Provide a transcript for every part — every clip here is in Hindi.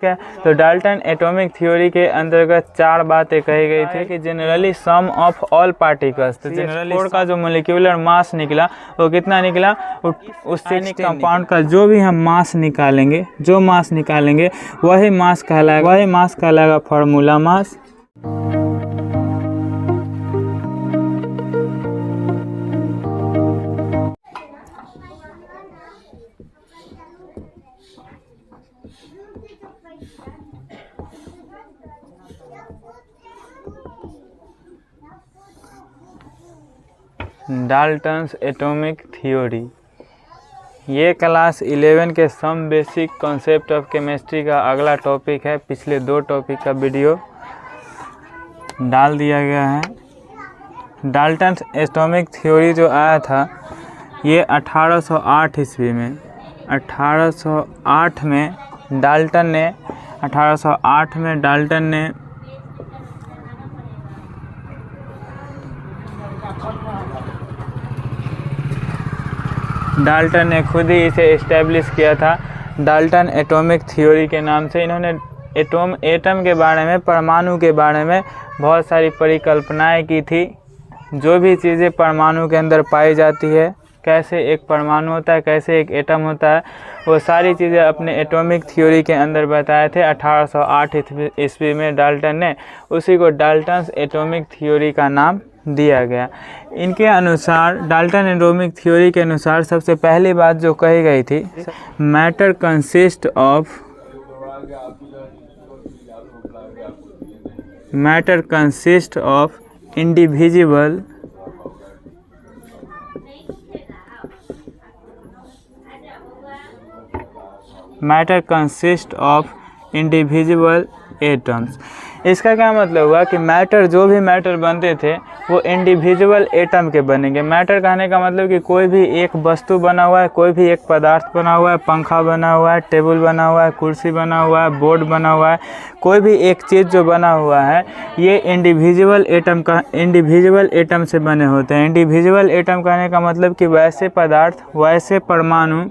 है। तो डाल्टन एटॉमिक थ्योरी के अंतर्गत 4 बातें कही गई थी कि generally sum of all particles, तो जनरली का जो मोलिक्यूलर मास निकला वो कितना निकला, उससे कंपाउंड का जो भी हम मास निकालेंगे, जो मास निकालेंगे वही मास कहलाएगा formula mass. Dalton's atomic theory, ये क्लास 11 के some basic concept of chemistry का अगला टॉपिक है। पिछले 2 टॉपिक का वीडियो डाल दिया गया है। डाल्टन्स एटॉमिक थ्योरी जो आया था ये 1808 ईस्वी में, 1808 में डाल्टन ने खुद ही इसे इस्टेब्लिश किया था डाल्टन एटॉमिक थ्योरी के नाम से। इन्होंने एटम के बारे में, परमाणु के बारे में बहुत सारी परिकल्पनाएं की थी। जो भी चीज़ें परमाणु के अंदर पाई जाती है, कैसे एक परमाणु होता है, कैसे एक एटम होता है, वो सारी चीज़ें अपने एटॉमिक थ्योरी के अंदर बताए थे 1808 ईस्वी में डाल्टन ने। उसी को डाल्टन्स एटॉमिक थ्योरी का नाम दिया गया। इनके अनुसार, डाल्टन एटॉमिक थ्योरी के अनुसार सबसे पहली बात जो कही गई थी, matter consist of individual atoms. इसका क्या मतलब हुआ कि मैटर, जो भी मैटर बनते थे वो इंडिविजुअल एटम के बनेंगे। मैटर कहने का मतलब कि कोई भी एक वस्तु बना हुआ है, कोई भी एक पदार्थ बना हुआ है, पंखा बना हुआ है, टेबल बना हुआ है, कुर्सी बना हुआ है, बोर्ड बना हुआ है, कोई भी एक चीज़ जो बना हुआ है ये इंडिविजुअल एटम से बने होते हैं। इंडिविजुअल एटम कहने का मतलब कि वैसे पदार्थ, वैसे परमाणु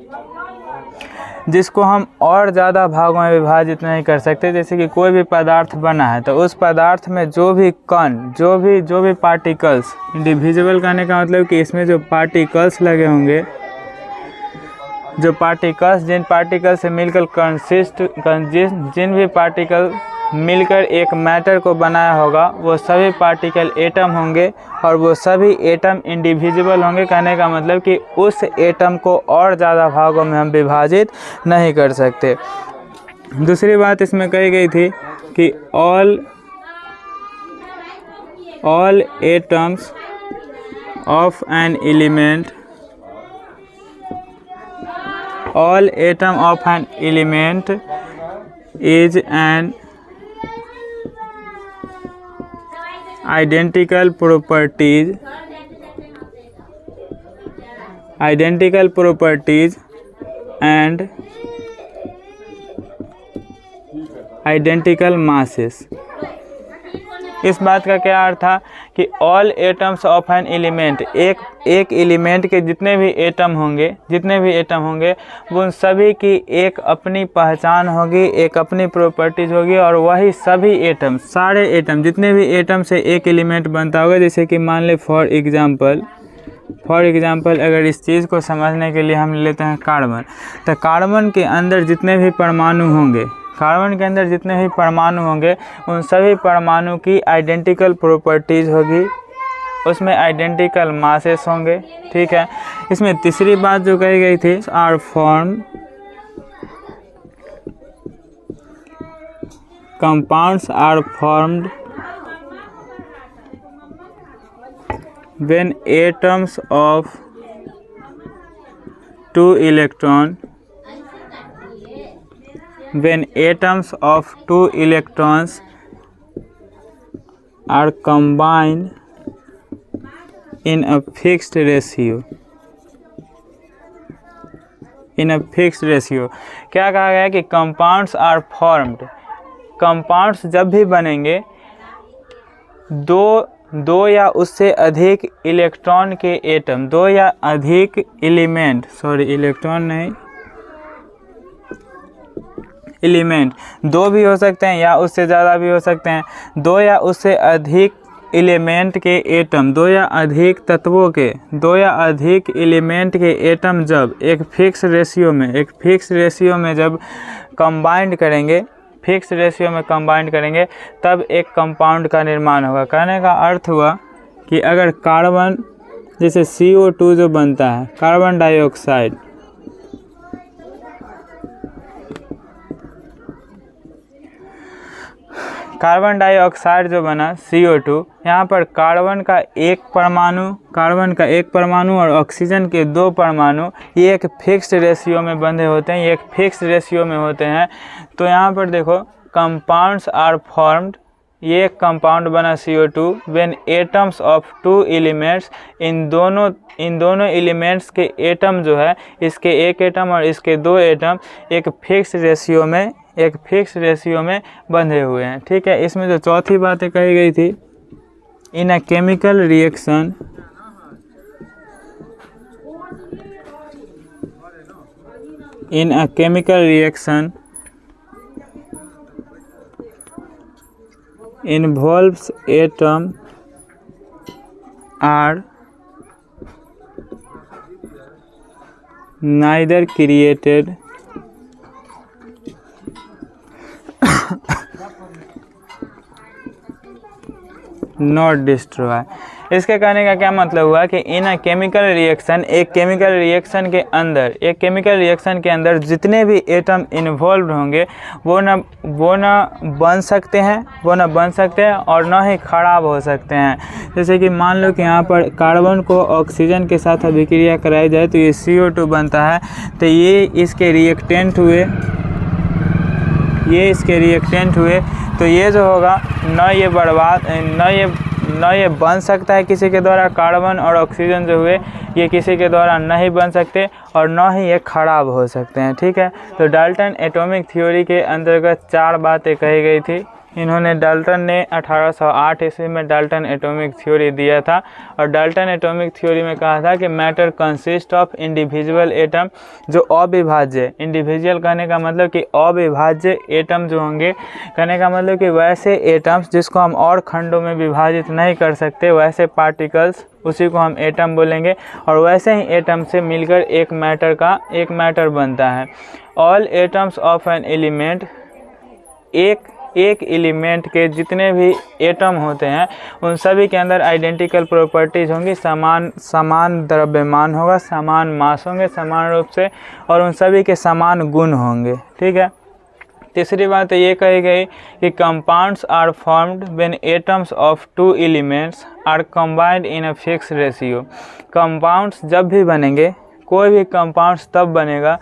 जिसको हम और ज़्यादा भागों में विभाजित नहीं कर सकते। जैसे कि कोई भी पदार्थ बना है तो उस पदार्थ में जो भी कण, जो भी पार्टिकल्स, इंडिविजुअल कहने का मतलब कि इसमें जो पार्टिकल्स लगे होंगे, जो पार्टिकल्स, जिन पार्टिकल से मिलकर जिन भी पार्टिकल मिलकर एक मैटर को बनाया होगा वो सभी पार्टिकल एटम होंगे और वो सभी एटम इंडिविजुअल होंगे। कहने का मतलब कि उस एटम को और ज़्यादा भागों में हम विभाजित नहीं कर सकते। दूसरी बात इसमें कही गई थी कि all atoms of an element is an identical properties and identical masses। इस बात का क्या अर्थ था कि all atoms of an element, एक एलिमेंट के जितने भी एटम होंगे उन सभी की एक अपनी पहचान होगी, एक अपनी प्रॉपर्टीज होगी और वही सभी एटम, सारे एटम, जितने भी एटम से एक एलिमेंट बनता होगा। जैसे कि मान ले फॉर एग्जाम्पल अगर इस चीज़ को समझने के लिए हम लेते हैं कार्बन, तो कार्बन के अंदर जितने भी परमाणु होंगे उन सभी परमाणु की आइडेंटिकल प्रॉपर्टीज़ होगी, उसमें आइडेंटिकल मासेस होंगे। ठीक है। इसमें तीसरी बात जो कही गई थी, compounds are formed when atoms of 2 electrons are combined in a fixed ratio। क्या कहा गया कि कंपाउंड्स आर फॉर्म्ड, कंपाउंड्स जब भी बनेंगे दो या उससे अधिक इलेक्ट्रॉन के एटम, 2 या अधिक एलिमेंट, इलेक्ट्रॉन नहीं, एलिमेंट, दो भी हो सकते हैं या उससे ज़्यादा भी हो सकते हैं, दो या उससे अधिक एलिमेंट के एटम, दो या अधिक तत्वों के, दो या अधिक एलिमेंट के एटम जब एक फिक्स रेशियो में जब कंबाइंड करेंगे, फिक्स रेशियो में कंबाइंड करेंगे तब एक कंपाउंड का निर्माण होगा। कहने का अर्थ हुआ कि अगर कार्बन, जैसे CO2 जो बनता है, कार्बन डाइऑक्साइड, कार्बन डाइऑक्साइड जो बना CO2, यहाँ पर कार्बन का एक परमाणु और ऑक्सीजन के दो परमाणु, ये एक फिक्स्ड रेशियो में बंधे होते हैं, ये एक फिक्स्ड रेशियो में होते हैं। तो यहाँ पर देखो कंपाउंड्स आर फॉर्म्ड, ये एक कंपाउंड बना CO2 when atoms of two elements, इन दोनों एलिमेंट्स के एटम जो है, इसके एक एटम और इसके दो एटम एक फिक्स रेशियो में बंधे हुए हैं। ठीक है, इसमें जो चौथी बातें कही गई थी, in a chemical reaction involves atom are neither created nor destroy। इसके कहने का क्या मतलब हुआ कि इन केमिकल रिएक्शन, एक केमिकल रिएक्शन के अंदर जितने भी एटम इन्वॉल्व होंगे वो न बन सकते हैं और न ही खराब हो सकते हैं। जैसे कि मान लो कि यहाँ पर कार्बन को ऑक्सीजन के साथ अभिक्रिया कराई जाए तो ये CO2 बनता है, तो ये इसके रिएक्टेंट हुए, तो ये जो होगा न ये बन सकता है किसी के द्वारा, कार्बन और ऑक्सीजन जो हुए ये किसी के द्वारा नहीं बन सकते और न ही ये खराब हो सकते हैं। ठीक है, तो डाल्टन एटॉमिक थ्योरी के अंतर्गत 4 बातें कही गई थी। डाल्टन ने 1808 ईस्वी में डाल्टन एटॉमिक थ्योरी दिया था, और डाल्टन एटॉमिक थ्योरी में कहा था कि matter consist of individual atom, जो अविभाज्य, इंडिविजुअल कहने का मतलब कि अविभाज्य एटम जो होंगे, कहने का मतलब कि वैसे एटम्स जिसको हम और खंडों में विभाजित नहीं कर सकते, वैसे पार्टिकल्स, उसी को हम एटम बोलेंगे, और वैसे ही एटम से मिलकर एक मैटर बनता है। All atoms of an element, एक एलिमेंट के जितने भी एटम होते हैं उन सभी के अंदर आइडेंटिकल प्रॉपर्टीज होंगी, समान द्रव्यमान होगा, समान मास होंगे समान रूप से, और उन सभी के समान गुण होंगे। ठीक है, तीसरी बात ये कही गई कि compounds are formed when atoms of two elements are combined in a fixed ratio. Compounds जब भी बनेंगे, कोई भी कंपाउंड्स तब बनेगा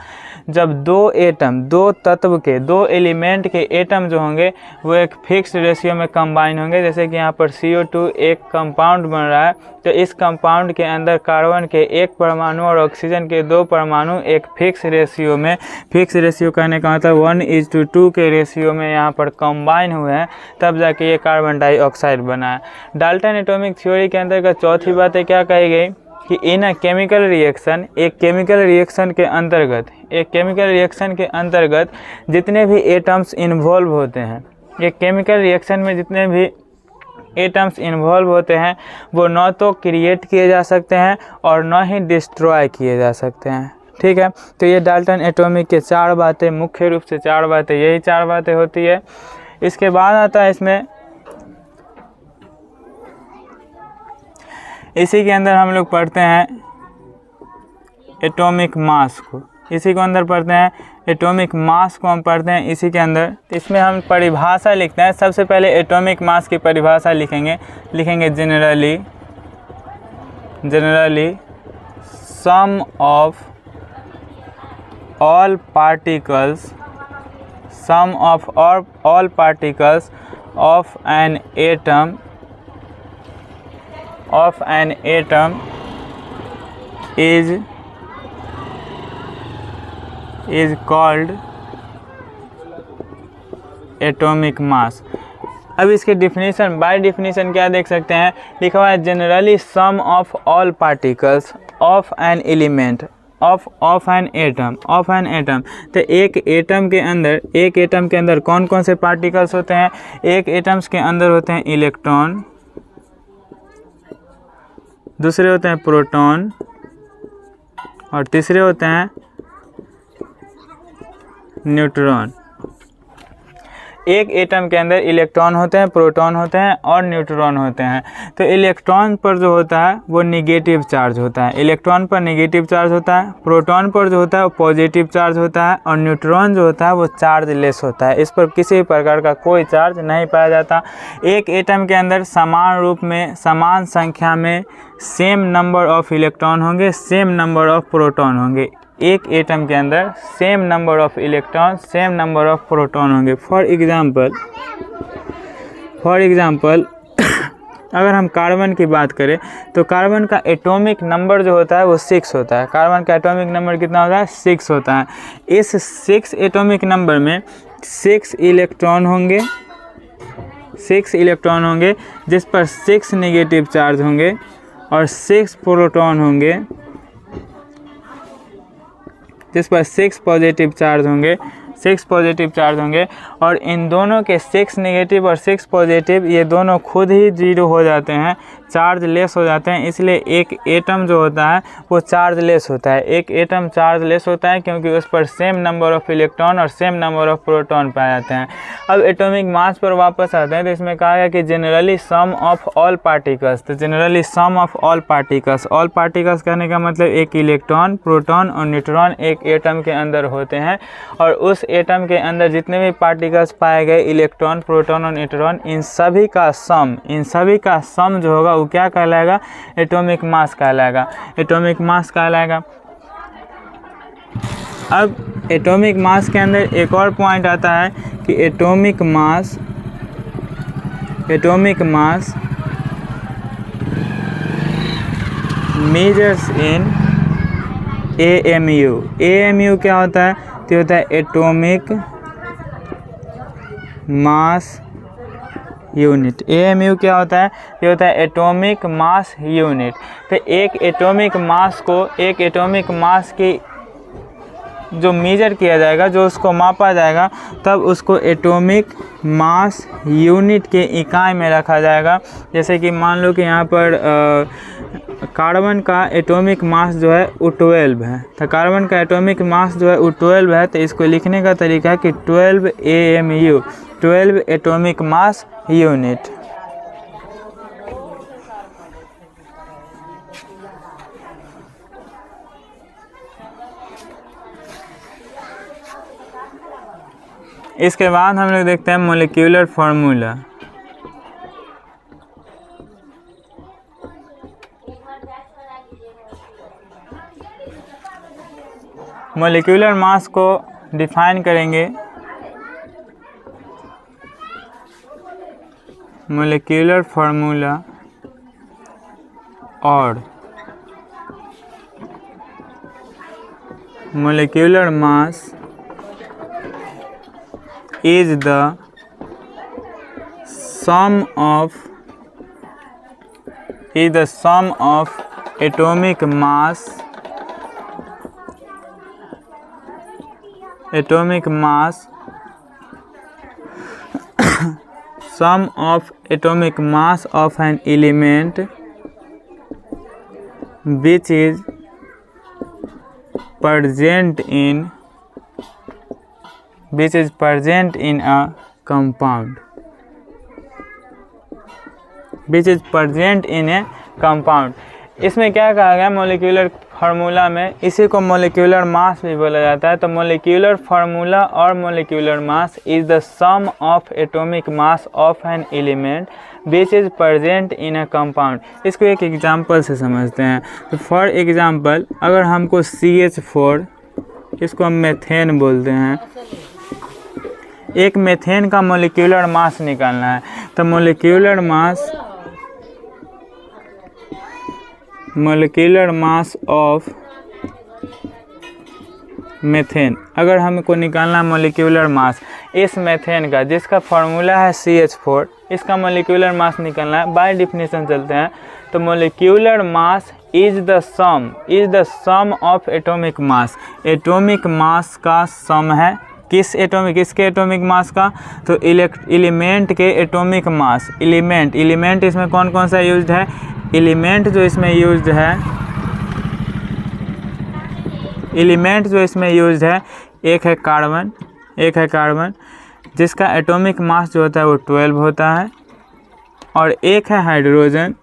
जब दो तत्व के, दो एलिमेंट के एटम जो होंगे वो एक फिक्स रेशियो में कंबाइन होंगे। जैसे कि यहाँ पर CO2 एक कंपाउंड बन रहा है, तो इस कंपाउंड के अंदर कार्बन के एक परमाणु और ऑक्सीजन के 2 परमाणु एक फिक्स रेशियो में, फिक्स रेशियो कहने का मतलब 1:2 के रेशियो में यहाँ पर कंबाइन हुए हैं, तब जाके ये कार्बन डाइऑक्साइड बना है। डाल्टन एटॉमिक थ्योरी के अंतर्गत चौथी बातें क्या कही गई कि इन अ केमिकल रिएक्शन, एक केमिकल रिएक्शन के अंतर्गत जितने भी एटम्स इन्वॉल्व होते हैं, एक केमिकल रिएक्शन में जितने भी एटम्स इन्वॉल्व होते हैं वो न तो क्रिएट किए जा सकते हैं और न ही डिस्ट्रॉय किए जा सकते हैं। ठीक है, तो ये डाल्टन एटॉमिक के 4 बातें, मुख्य रूप से 4 बातें, यही 4 बातें होती है। इसके बाद आता है इसमें, इसी के अंदर हम लोग पढ़ते हैं एटॉमिक मास को, इसी को अंदर पढ़ते हैं एटॉमिक मास को हम पढ़ते हैं इसी के अंदर। इसमें हम परिभाषा लिखते हैं। सबसे पहले एटॉमिक मास की परिभाषा लिखेंगे generally sum of all particles of an atom is called atomic mass। अब इसके डिफिनीशन, बाय डिफिनीशन क्या देख सकते हैं, लिखा हुआ है generally sum of all particles of an element of an atom. तो एक एटम के अंदर कौन कौन से पार्टिकल्स होते हैं? एक एटम्स के अंदर होते हैं इलेक्ट्रॉन, दूसरे होते हैं प्रोटॉन और तीसरे होते हैं न्यूट्रॉन। एक एटम के अंदर इलेक्ट्रॉन होते हैं, प्रोटॉन होते हैं और न्यूट्रॉन होते हैं। तो इलेक्ट्रॉन पर जो होता है वो निगेटिव चार्ज होता है, इलेक्ट्रॉन पर निगेटिव चार्ज होता है, प्रोटॉन पर जो होता है वो पॉजिटिव चार्ज होता है और न्यूट्रॉन जो होता है वो चार्ज लेस होता है। इस पर किसी प्रकार का कोई चार्ज नहीं पाया जाता। एक एटम के अंदर समान रूप में, समान संख्या में सेम नंबर ऑफ इलेक्ट्रॉन होंगे, सेम नंबर ऑफ प्रोटॉन होंगे। एक एटम के अंदर same number of electron, same number of proton होंगे। फॉर एग्जांपल अगर हम कार्बन की बात करें तो कार्बन का एटॉमिक नंबर जो होता है वो 6 होता है। कार्बन का एटॉमिक नंबर कितना होता है? 6 होता है। इस 6 एटॉमिक नंबर में 6 इलेक्ट्रॉन होंगे, 6 इलेक्ट्रॉन होंगे जिस पर 6 नेगेटिव चार्ज होंगे और 6 प्रोटॉन होंगे जिस पर 6 पॉजिटिव चार्ज होंगे, 6 पॉजिटिव चार्ज होंगे। और इन दोनों के 6 नेगेटिव और 6 पॉजिटिव ये दोनों खुद ही 0 हो जाते हैं, चार्ज लेस हो जाते हैं। इसलिए एक एटम जो होता है वो चार्ज लेस होता है। एक एटम चार्ज लेस होता है क्योंकि उस पर सेम नंबर ऑफ इलेक्ट्रॉन और सेम नंबर ऑफ प्रोटॉन पाए जाते हैं। अब एटॉमिक मास पर वापस आते हैं तो इसमें कहा गया कि generally sum of all particles. तो generally sum of all particles, all particles कहने का मतलब एक इलेक्ट्रॉन, प्रोटॉन और न्यूट्रॉन एक एटम के अंदर होते हैं और उस एटम के अंदर जितने भी पार्टिकल्स पाए गए, इलेक्ट्रॉन, प्रोटॉन और न्यूट्रॉन, इन सभी का सम जो होगा वो क्या कहलाएगा? एटॉमिक मास कहलाएगा, एटॉमिक मास कहलाएगा। अब एटॉमिक मास के अंदर एक और पॉइंट आता है कि atomic mass measures in AMU। AMU क्या होता है? तो होता है एटॉमिक मास यूनिट। AMU क्या होता है? ये होता है एटॉमिक मास यूनिट। तो एक एटॉमिक मास की जो मेजर किया जाएगा, जो उसको मापा जाएगा, तब उसको एटॉमिक मास यूनिट के इकाई में रखा जाएगा। जैसे कि मान लो कि यहाँ पर कार्बन का एटॉमिक मास जो है वो 12 है। तो कार्बन का एटॉमिक मास जो है वो 12 है। तो इसको लिखने का तरीका है कि 12 AMU, 12 एटॉमिक मास यूनिट। इसके बाद हम लोग देखते हैं मॉलिक्यूलर फार्मूला। मॉलिक्यूलर मास को डिफाइन करेंगे। मॉलिक्यूलर फार्मूला और molecular mass is the sum of atomic mass sum of atomic mass of an element which is present in a compound, इसमें क्या कहा गया मॉलिक्यूलर फार्मूला में? इसी को मॉलिक्यूलर मास भी बोला जाता है। तो मॉलिक्यूलर फार्मूला और molecular mass is the sum of atomic mass of an element which is present in a compound. इसको एक एग्जांपल से समझते हैं। तो फॉर एग्जांपल अगर हमको CH4, इसको हम मेथेन बोलते हैं, एक मेथेन का मॉलिक्यूलर मास निकालना है। तो मॉलिक्यूलर मास ऑफ मेथेन, अगर हमको निकालना है मॉलिक्यूलर मास इस मेथेन का, जिसका फार्मूला है CH4, इसका मॉलिक्यूलर मास निकालना है। बाय डिफिनीशन चलते हैं तो molecular mass is the sum of atomic mass. Atomic mass का सम है किसके एटॉमिक मास का? तो एलिमेंट के एटॉमिक मास। एलिमेंट इसमें कौन कौन सा यूज्ड है? एलिमेंट जो इसमें यूज्ड है एक है कार्बन जिसका एटॉमिक मास जो होता है वो 12 होता है, और एक है हाइड्रोजन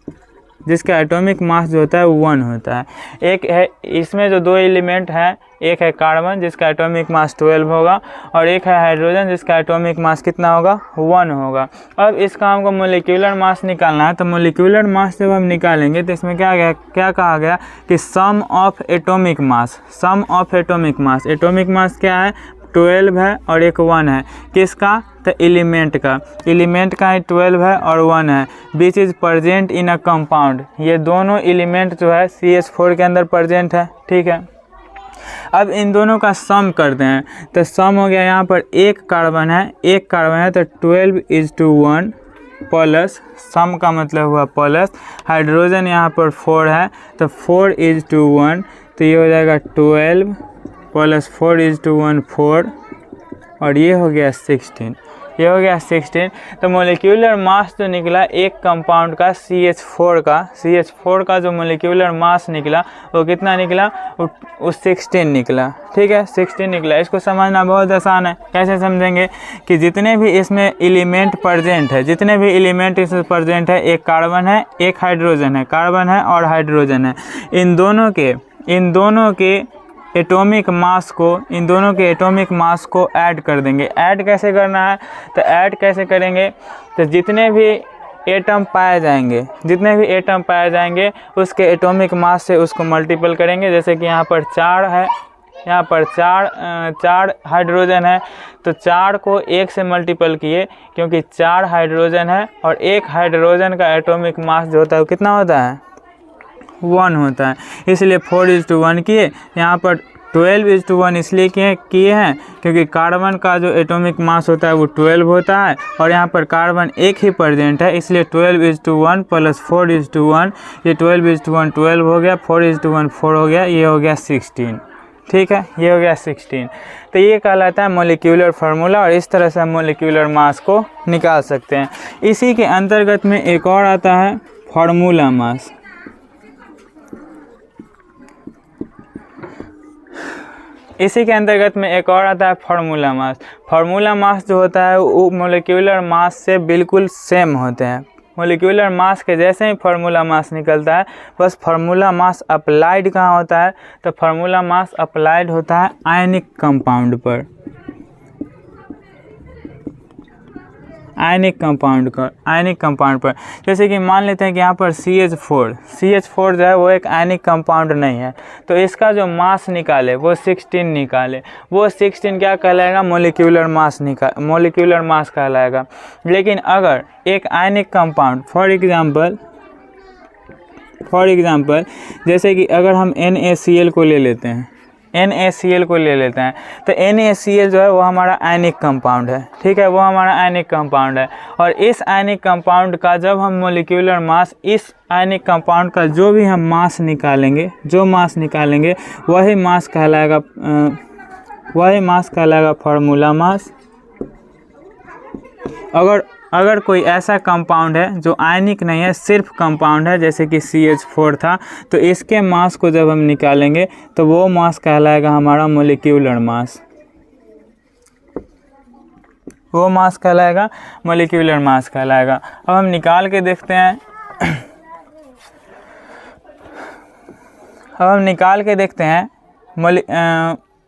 जिसका एटॉमिक मास जो होता है वो 1 होता है। एक है इसमें जो दो एलिमेंट हैं, एक है कार्बन जिसका एटॉमिक मास 12 होगा, और एक है हाइड्रोजन जिसका एटॉमिक मास कितना होगा? 1 होगा। अब इसका हमको मोलिक्यूलर मास निकालना है, तो मोलिक्यूलर मास जब हम निकालेंगे तो इसमें क्या कहा गया कि sum of atomic mass. Atomic mass क्या है? 12 है और एक 1 है। किसका? तो एलिमेंट का 12 है और 1 है। Which is present in a compound. ये दोनों एलिमेंट जो है CH4 के अंदर प्रेजेंट है, ठीक है। अब इन दोनों का सम करते हैं, तो सम हो गया यहाँ पर एक कार्बन है तो 12:1 प्लस, सम का मतलब हुआ प्लस, हाइड्रोजन यहाँ पर 4 है तो 4:1, तो ये हो जाएगा 12 प्लस 4:1 4, और ये हो गया 16। तो मोलिक्यूलर मास जो निकला एक कंपाउंड का CH4 का जो मोलिक्यूलर मास निकला वो कितना निकला? वो 16 निकला, ठीक है, 16 निकला। इसको समझना बहुत आसान है। कैसे समझेंगे कि जितने भी इसमें एलिमेंट प्रेजेंट है, एक कार्बन है एक हाइड्रोजन है, कार्बन है और हाइड्रोजन है, इन दोनों के एटॉमिक मास को ऐड कर देंगे। ऐड कैसे करना है? तो ऐड कैसे करेंगे? तो जितने भी एटम पाए जाएंगे उसके एटॉमिक मास से उसको मल्टीपल करेंगे। जैसे कि यहाँ पर 4 है, यहाँ पर 4 हाइड्रोजन है, तो 4 को 1 से मल्टीपल किए, क्योंकि 4 हाइड्रोजन है और एक हाइड्रोजन का एटॉमिक मास जो होता है वो कितना होता है? 1 होता है। इसलिए 4:1 किए। यहाँ पर 12:1 इसलिए किए हैं क्योंकि कार्बन का जो एटॉमिक मास होता है वो 12 होता है, और यहाँ पर कार्बन एक ही प्रेजेंट है, इसलिए 12:1 प्लस 4:1, ये 12:1 12 हो गया, 4:1 4 हो गया, ये हो गया 16, ठीक है, ये हो गया 16। तो ये कहलाता है मोलिक्यूलर फार्मूला, और इस तरह से हम मोलिक्यूलर मास को निकाल सकते हैं। इसी के अंतर्गत में एक और आता है फार्मूला मास। फार्मूला मास जो होता है वो मोलिक्यूलर मास से बिल्कुल सेम होते हैं। मोलिक्यूलर मास के जैसे ही फार्मूला मास निकलता है, बस फार्मूला मास अप्लाइड कहाँ होता है? तो फार्मूला मास अप्लाइड होता है आयनिक कंपाउंड पर। आयनिक कंपाउंड पर जैसे कि मान लेते हैं कि यहाँ पर CH4 जो है वो एक आयनिक कंपाउंड नहीं है, तो इसका जो मास निकाले वो 16 निकाले, वो 16 क्या कहलाएगा? मोलिक्यूलर मास कहलाएगा। लेकिन अगर एक आयनिक कंपाउंड फॉर एग्जांपल जैसे कि अगर हम NaCl को ले लेते हैं, तो NaCl जो है वो हमारा आयनिक कंपाउंड है, ठीक है, वो हमारा आयनिक कंपाउंड है। और इस आयनिक कंपाउंड का जब हम मोलिक्यूलर मास, इस आयनिक कंपाउंड का जो भी हम मास निकालेंगे, वही मास कहलाएगा फार्मूला मास। अगर कोई ऐसा कंपाउंड है जो आयनिक नहीं है, सिर्फ कंपाउंड है, जैसे कि CH4 था, तो इसके मास को जब हम निकालेंगे तो वो मास कहलाएगा हमारा मोलिक्यूलर मास। अब हम निकाल के देखते हैं,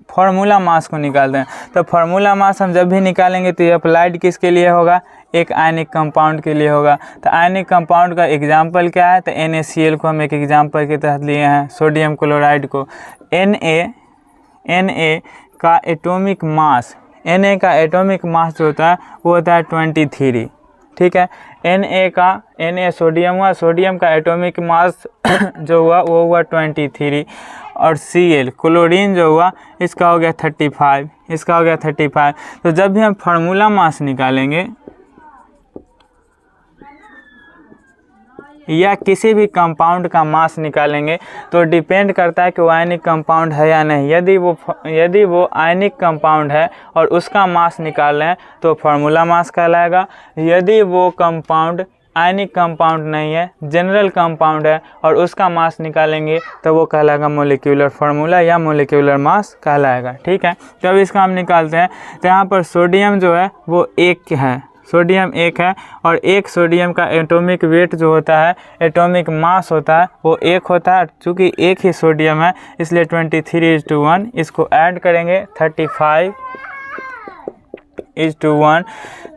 फार्मूला मास को निकालते हैं। तो फार्मूला मास हम जब भी निकालेंगे तो ये अप्लाइड किसके लिए होगा? एक आयनिक कंपाउंड के लिए होगा। तो आयनिक कंपाउंड का एग्जाम्पल क्या है? तो NaCl को हम एक एग्जाम्पल के तहत लिए हैं, सोडियम क्लोराइड को। Na का एटॉमिक मास जो होता है वो होता है 23, ठीक है। Na सोडियम का एटॉमिक मास जो हुआ वो हुआ 23, और Cl क्लोरीन जो हुआ इसका हो गया 35, तो जब भी हम फार्मूला मास निकालेंगे या किसी भी कंपाउंड का मास निकालेंगे तो डिपेंड करता है कि वो आयनिक कंपाउंड है या नहीं। यदि वो आयनिक कंपाउंड है और उसका मास निकाल रहे हैं तो फार्मूला मास कहलाएगा। यदि वो कंपाउंड आयनिक कंपाउंड नहीं है, जनरल कंपाउंड है और उसका मास निकालेंगे तो वो कहलाएगा मोलिक्यूलर फार्मूला या मोलिक्यूलर मास कहलाएगा। ठीक है, तो अब इसका हम निकालते हैं। तो यहाँ पर सोडियम जो है वो 1 है, सोडियम 1 है और 1 सोडियम का एटॉमिक वेट जो होता है, एटॉमिक मास होता है वो 1 होता है। चूँकि 1 ही सोडियम है इसलिए 23:1 इसको ऐड करेंगे 35:1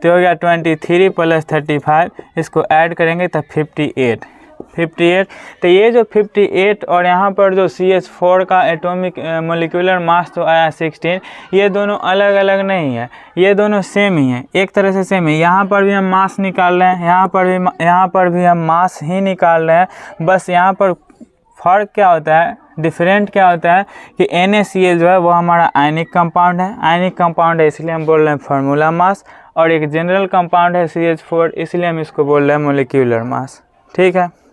तो हो गया 23 + 35, इसको ऐड करेंगे तो 58। तो ये जो 58 और यहाँ पर जो CH4 का एटॉमिक मोलिकुलर मास जो आया 16, ये दोनों अलग अलग नहीं है, ये दोनों सेम ही हैं, एक तरह से सेम ही। यहाँ पर भी हम मास निकाल रहे हैं, यहाँ पर भी हम मास ही निकाल रहे हैं। बस यहाँ पर फ़र्क क्या होता है, डिफरेंट क्या होता है कि NaCl जो है वो हमारा आयनिक कंपाउंड है, आयनिक कंपाउंड है इसलिए हम बोल रहे हैं फार्मूला मास, और एक जनरल कंपाउंड है CH4 इसलिए हम इसको बोल रहे हैं मोलिक्यूलर मास। ठीक है।